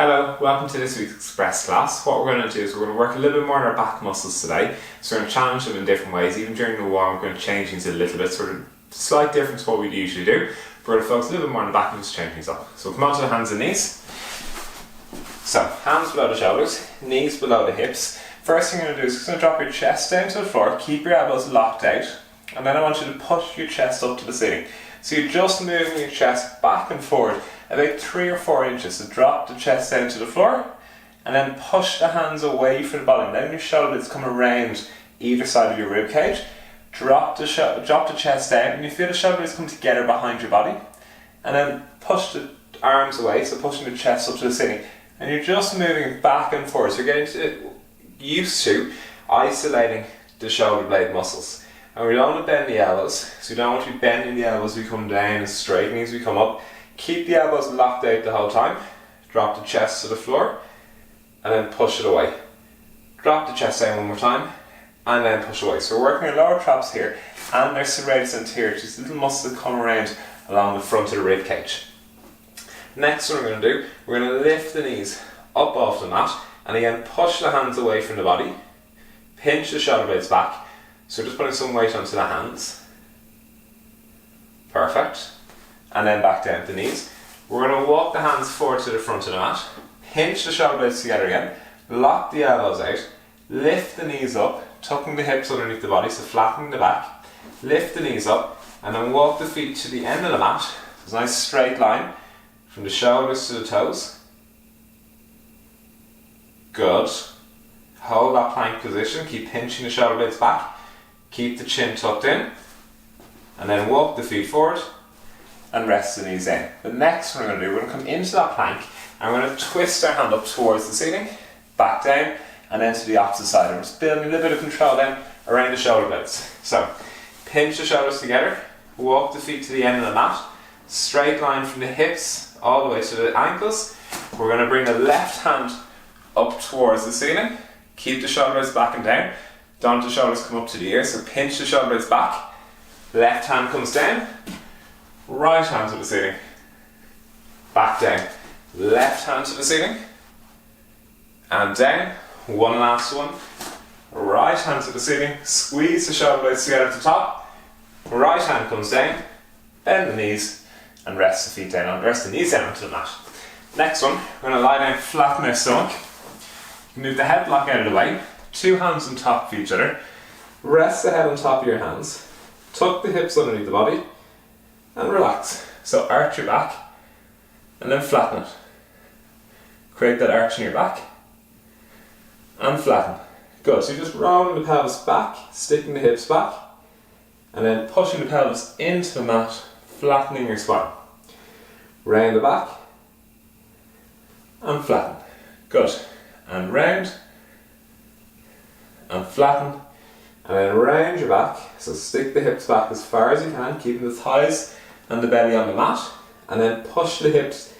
Hello, welcome to this week's Express class. What we're going to do is we're going to work a little bit more on our back muscles today. So we're going to challenge them in different ways. Even during the warm, we're going to change things a little bit, sort of slight difference to what we usually do. We're going to focus a little bit more on the back and just change things up. So we'll come on to the hands and knees. So, hands below the shoulders, knees below the hips. First thing you're going to do is just going to drop your chest down to the floor, keep your elbows locked out, and then I want you to push your chest up to the ceiling. So you're just moving your chest back and forward about 3 or 4 inches. So drop the chest down to the floor and then push the hands away from the body. And then your shoulder blades come around either side of your rib cage. Drop the chest down and you feel the shoulder blades come together behind your body. And then push the arms away, so pushing the chest up to the ceiling. And you're just moving back and forth. So you're getting used to isolating the shoulder blade muscles. And we don't want to bend the elbows, so we don't want to be bending the elbows as we come down and straightening as we come up. Keep the elbows locked out the whole time. Drop the chest to the floor and then push it away. Drop the chest down one more time and then push away. So we're working our lower traps here and our serratus anterior, just little muscles that come around along the front of the rib cage. Next what we're going to do, we're going to lift the knees up off the mat and again push the hands away from the body. Pinch the shoulder blades back. So just putting some weight onto the hands. Perfect. And then back down to the knees. We're going to walk the hands forward to the front of the mat. Pinch the shoulder blades together again. Lock the elbows out. Lift the knees up, tucking the hips underneath the body, so flattening the back. Lift the knees up and then walk the feet to the end of the mat. So it's a nice straight line from the shoulders to the toes. Good. Hold that plank position. Keep pinching the shoulder blades back. Keep the chin tucked in and then walk the feet forward and rest the knees in. The next one we're going to do, we're going to come into that plank and we're going to twist our hand up towards the ceiling, back down and then to the opposite side. And we're just building a little bit of control then around the shoulder blades. So pinch the shoulders together, walk the feet to the end of the mat, straight line from the hips all the way to the ankles. We're going to bring the left hand up towards the ceiling, keep the shoulders back and down. Don't let the shoulders come up to the ears, so pinch the shoulder blades back. Left hand comes down. Right hand to the ceiling. Back down. Left hand to the ceiling. And down. One last one. Right hand to the ceiling. Squeeze the shoulder blades together at the top. Right hand comes down. Bend the knees and rest the feet down. Rest the knees down onto the mat. Next one, we're going to lie down flat on our stomach. You can move the head block out of the way. 2 hands on top of each other. Rest the head on top of your hands. Tuck the hips underneath the body and relax. So arch your back and then flatten it. Create that arch in your back and flatten. Good. So you're just rolling the pelvis back, sticking the hips back and then pushing the pelvis into the mat, flattening your spine. Round the back and flatten. Good. And round and flatten and then round your back, so stick the hips back as far as you can, keeping the thighs and the belly on the mat and then push the hips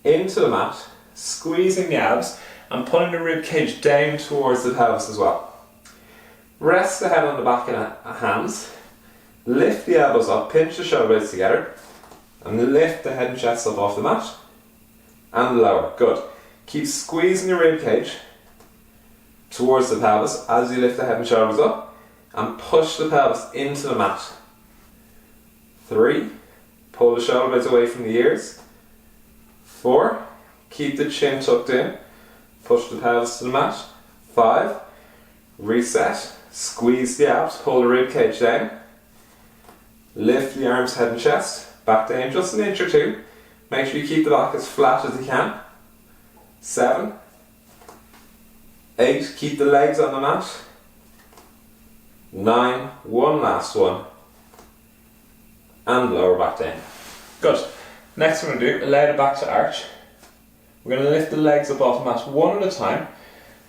into the mat, squeezing the abs and pulling the rib cage down towards the pelvis as well. Rest the head on the back of hands, lift the elbows up, pinch the shoulder blades together and lift the head and chest up off the mat and lower. Good. Keep squeezing your rib cage towards the pelvis as you lift the head and shoulders up and push the pelvis into the mat. 3, pull the shoulder blades away from the ears. 4, keep the chin tucked in, push the pelvis to the mat. 5, reset, squeeze the abs, pull the rib cage down. Lift the arms, head and chest, back down just an inch or 2. Make sure you keep the back as flat as you can. 7, 8, keep the legs on the mat. 9, one last one. And lower back down. Good. Next we're going to do, allow the back to arch. We're going to lift the legs up off the mat one at a time.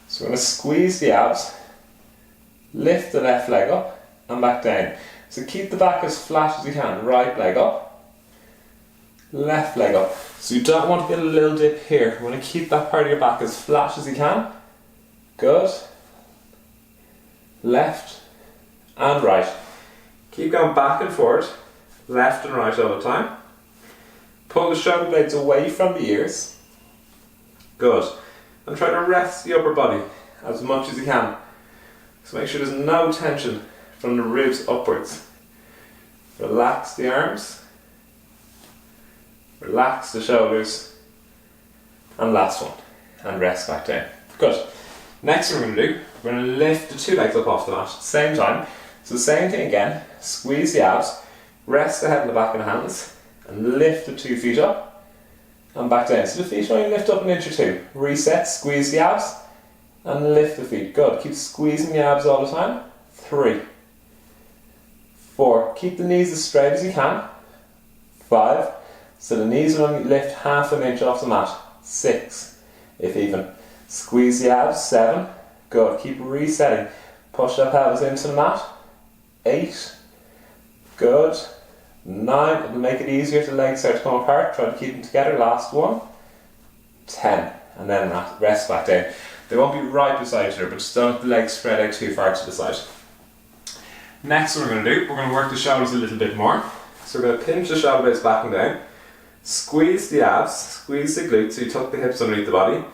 So we're going to squeeze the abs, lift the left leg up and back down. So keep the back as flat as you can. Right leg up, left leg up. So you don't want to get a little dip here. You want to keep that part of your back as flat as you can. Good. Left and right. Keep going back and forward, left and right all the time. Pull the shoulder blades away from the ears. Good. And try to rest the upper body as much as you can. So make sure there's no tension from the ribs upwards. Relax the arms. Relax the shoulders. And last one. And rest back down. Good. Next thing we're going to do, we're going to lift the two legs up off the mat at the same time. So same thing again. Squeeze the abs. Rest the head and the back of the hands. And lift the 2 feet up. And back down. So the feet only lift up an inch or two. Reset. Squeeze the abs. And lift the feet. Good. Keep squeezing the abs all the time. 3. 4. Keep the knees as straight as you can. 5. So the knees will only lift half an inch off the mat. 6. If even. Squeeze the abs. 7. Good. Keep resetting. Push that pelvis into the mat. 8. Good. 9. It'll make it easier if the legs start to come apart. Try to keep them together. Last one. 10. And then rest back down. They won't be right beside each other, but just don't let the legs spread out too far to the side. Next what we're going to do, we're going to work the shoulders a little bit more. So we're going to pinch the shoulder blades back and down. Squeeze the abs, squeeze the glutes so you tuck the hips underneath the body.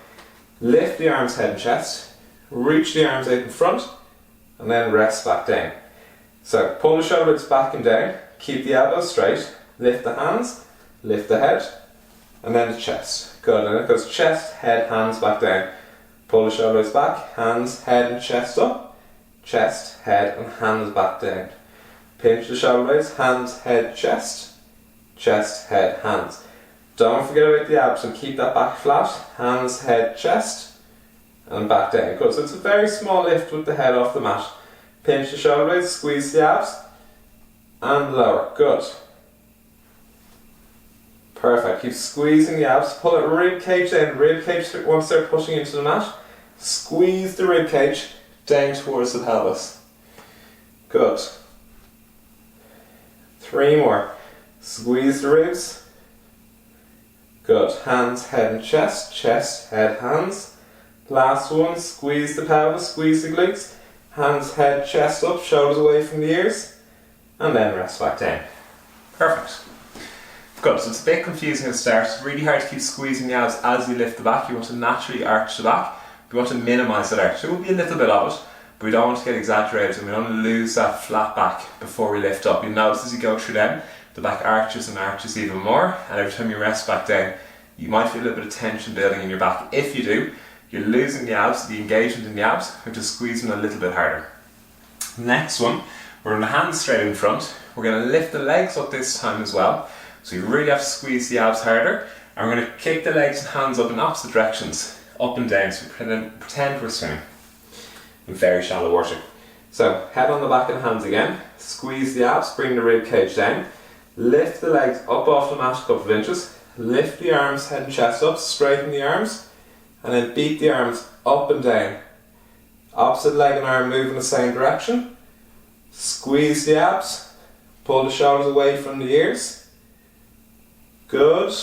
Lift the arms, head and chest. Reach the arms out in front. And then rest back down. So pull the shoulder blades back and down. Keep the elbows straight. Lift the hands. Lift the head. And then the chest. Good. And it goes chest, head, hands back down. Pull the shoulder blades back. Hands, head and chest up. Chest, head and hands back down. Pinch the shoulder blades. Hands, head, chest. Chest, head, hands. Don't forget about the abs and keep that back flat. Hands, head, chest. And back down. Good. So it's a very small lift with the head off the mat. Pinch the shoulder blades, squeeze the abs, and lower. Good. Perfect. Keep squeezing the abs. Pull it rib cage down. Rib cage once they're pushing into the mat. Squeeze the rib cage down towards the pelvis. Good. 3 more. Squeeze the ribs. Good. Hands, head and chest. Chest, head, hands. Last one. Squeeze the pelvis. Squeeze the glutes. Hands, head, chest up. Shoulders away from the ears. And then rest back down. Perfect. Good. So it's a bit confusing at the start. It's really hard to keep squeezing the abs as you lift the back. You want to naturally arch the back. We want to minimise that arch. There will be a little bit of it, but we don't want to get exaggerated and we don't want to lose that flat back before we lift up. You'll notice as you go through them, the back arches and arches even more, and every time you rest back down, you might feel a little bit of tension building in your back. If you do, you're losing the abs, the engagement in the abs, we're just squeezing a little bit harder. Next one, we're on the hands straight in front. We're going to lift the legs up this time as well. So you really have to squeeze the abs harder. And we're going to kick the legs and hands up in opposite directions, up and down. So pretend we're swimming in very shallow water. So head on the back and hands again. Squeeze the abs, bring the rib cage down. Lift the legs up off the mat a couple of inches. Lift the arms, head and chest up, straighten the arms. And then beat the arms up and down. Opposite leg and arm move in the same direction. Squeeze the abs. Pull the shoulders away from the ears. Good.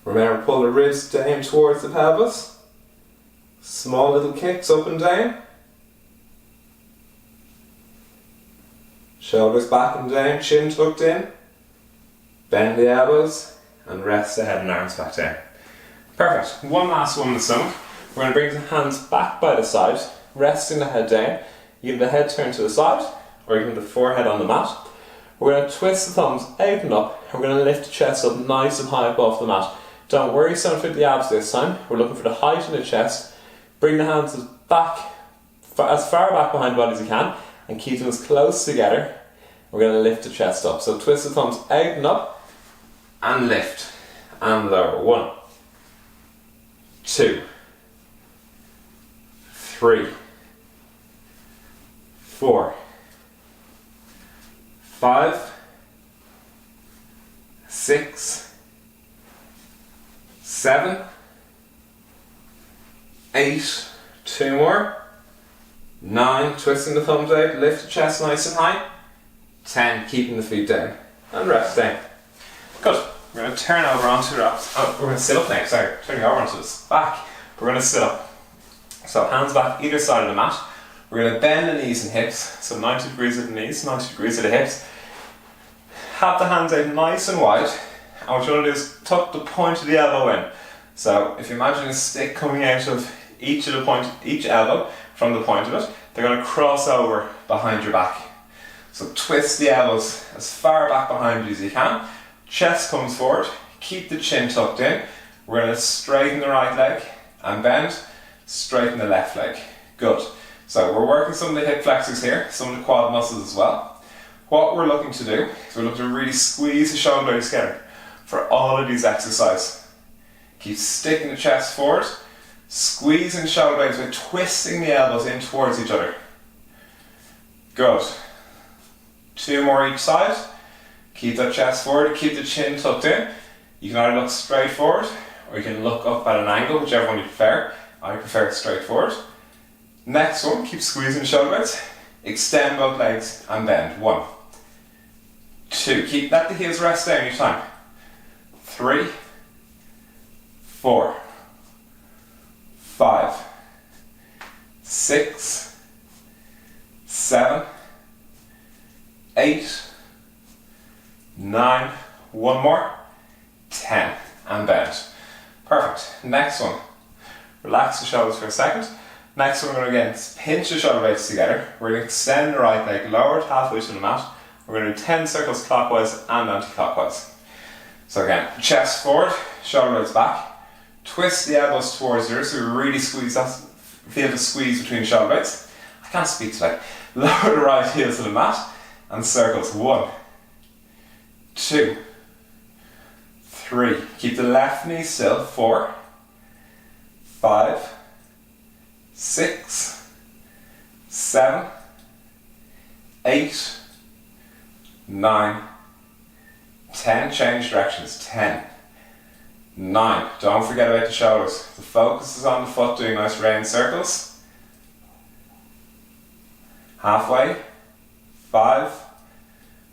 Remember, pull the ribs down towards the pelvis. Small little kicks up and down. Shoulders back and down, chin tucked in. Bend the elbows and rest the head and arms back down. Perfect. One last one in the stomach. We're going to bring the hands back by the side, resting the head down. You can the head turn to the side, or you can the forehead on the mat. We're going to twist the thumbs out and up, and we're going to lift the chest up nice and high above the mat. Don't worry so much about the abs this time. We're looking for the height in the chest. Bring the hands back, as far back behind the body as you can, and keep them as close together. We're going to lift the chest up. So twist the thumbs out and up, and lift, and lower. 1, 2, 3, 4, 5, 6, 7, 8, 2 more, 9, twisting the thumbs out, lift the chest nice and high, 10, keeping the feet down, and rest down. Good. We're going to turn over onto the we're going to sit up now, turning over onto this back. We're going to sit up. So hands back either side of the mat. We're going to bend the knees and hips, so 90 degrees at the knees, 90 degrees at the hips. Have the hands out nice and wide, and what you want to do is tuck the point of the elbow in. So if you imagine a stick coming out of each elbow from the point of it, they're going to cross over behind your back. So twist the elbows as far back behind you as you can. Chest comes forward. Keep the chin tucked in. We're going to straighten the right leg and bend. Straighten the left leg. Good. So we're working some of the hip flexors here, some of the quad muscles as well. What we're looking to do is we're looking to really squeeze the shoulder blades together for all of these exercises. Keep sticking the chest forward, squeezing the shoulder blades by twisting the elbows in towards each other. Good. 2 more each side. Keep that chest forward, keep the chin tucked in. You can either look straight forward or you can look up at an angle, whichever one you prefer. I prefer it straight forward. Next one, keep squeezing the shoulder blades. Extend both legs and bend. 1, 2, let the heels rest down each time. 3, 4, 5, 6, 7, 8, 9, one more, 10, and bend. Perfect. Next one, relax the shoulders for a second. Next one, we're going to again pinch the shoulder blades together. We're going to extend the right leg, lower it halfway to the mat. We're going to do 10 circles clockwise and anti-clockwise. So again, chest forward, shoulder blades back. Twist the elbows towards you so we really squeeze that, feel the squeeze between the shoulder blades. I can't speak today. Lower the right heel to the mat and circles. 1, 2, 3. Keep the left knee still. 4, 5, 6, 7, 8, 9, 10. Change directions. 10, 9. Don't forget about the shoulders. The focus is on the foot, doing nice round circles. Halfway. 5,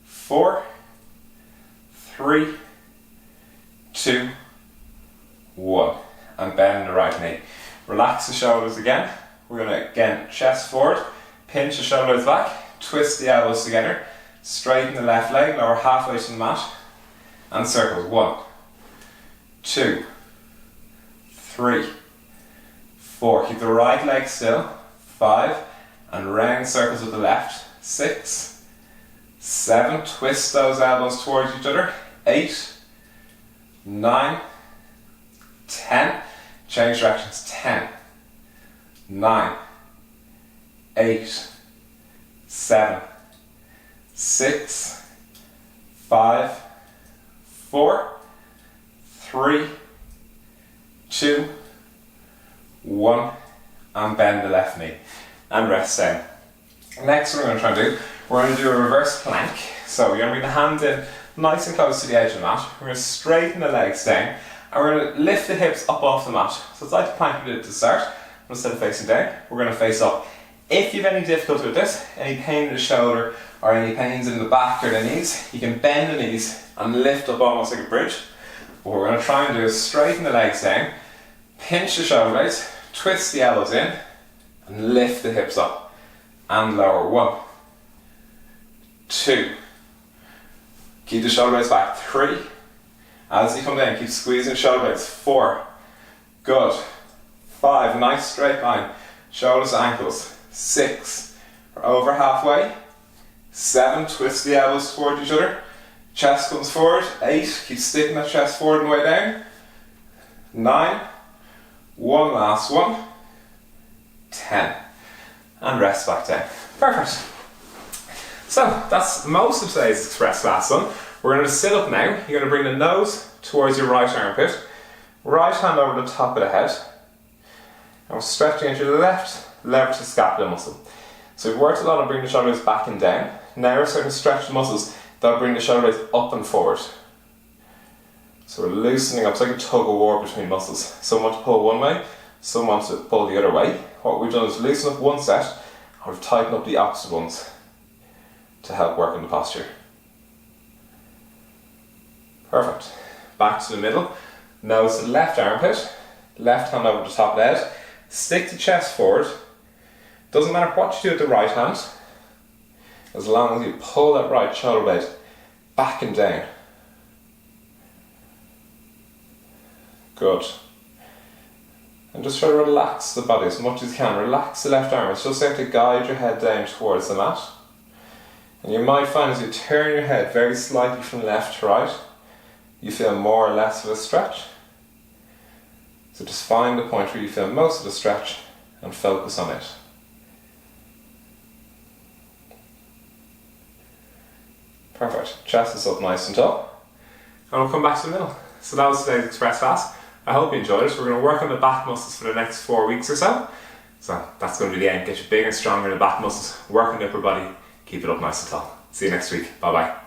4, 3, 2, 1. And bend the right knee. Relax the shoulders again. We're going to again chest forward, pinch the shoulders back, twist the elbows together, straighten the left leg, lower halfway to the mat, and circles. 1, 2, 3, 4. Keep the right leg still. 5, and round circles with the left. 6, 7. Twist those elbows towards each other. 8, 9, 10. Change directions. 10, 9, 8, 7, 6, 5, 4, 3, 2, 1, and bend the left knee and rest down. Next, what we're going to try and do, we're going to do a reverse plank. So you're going to bring the hands in nice and close to the edge of the mat. We're going to straighten the legs down and we're going to lift the hips up off the mat. So it's like the plank we did at the start. Instead of facing down, we're going to face up. If you have any difficulty with this, any pain in the shoulder or any pains in the back or the knees, you can bend the knees and lift up almost like a bridge. What we're going to try and do is straighten the legs down, pinch the shoulder blades, twist the elbows in, and lift the hips up and lower. 1, 2. Keep the shoulder blades back. 3. As you come down, keep squeezing shoulder blades. 4. Good. 5. Nice straight line. Shoulders to ankles. 6. We're over halfway. 7. Twist the elbows towards each other. Chest comes forward. 8. Keep sticking that chest forward and way down. 9. One last one. 10. And rest back down. Perfect. So that's most of today's express class done. We're going to sit up now. You're going to bring the nose towards your right armpit. Right hand over the top of the head. And we're stretching into your left lever to scapula muscle. So we've worked a lot on bringing the shoulders back and down. Now we're starting to stretch the muscles that'll bring the shoulders up and forward. So we're loosening up. It's like a tug of war between muscles. Some want to pull one way, some want to pull the other way. What we've done is loosen up one set and we've tightened up the opposite ones to help work in the posture. Perfect. Back to the middle. Nose to the left armpit. Left hand over the top of the head. Stick the chest forward. Doesn't matter what you do with the right hand, as long as you pull that right shoulder blade back and down. Good. And just try to relax the body as much as you can. Relax the left arm. It's just there to guide your head down towards the mat. And you might find as you turn your head very slightly from left to right, you feel more or less of a stretch. So just find the point where you feel most of the stretch and focus on it. Perfect. Chest is up nice and tall. And we'll come back to the middle. So that was today's express class. I hope you enjoyed it. We're going to work on the back muscles for the next 4 weeks or so. So that's going to be the aim. Get you bigger and stronger in the back muscles. Work on the upper body. Keep it up nice and tall. See you next week. Bye bye.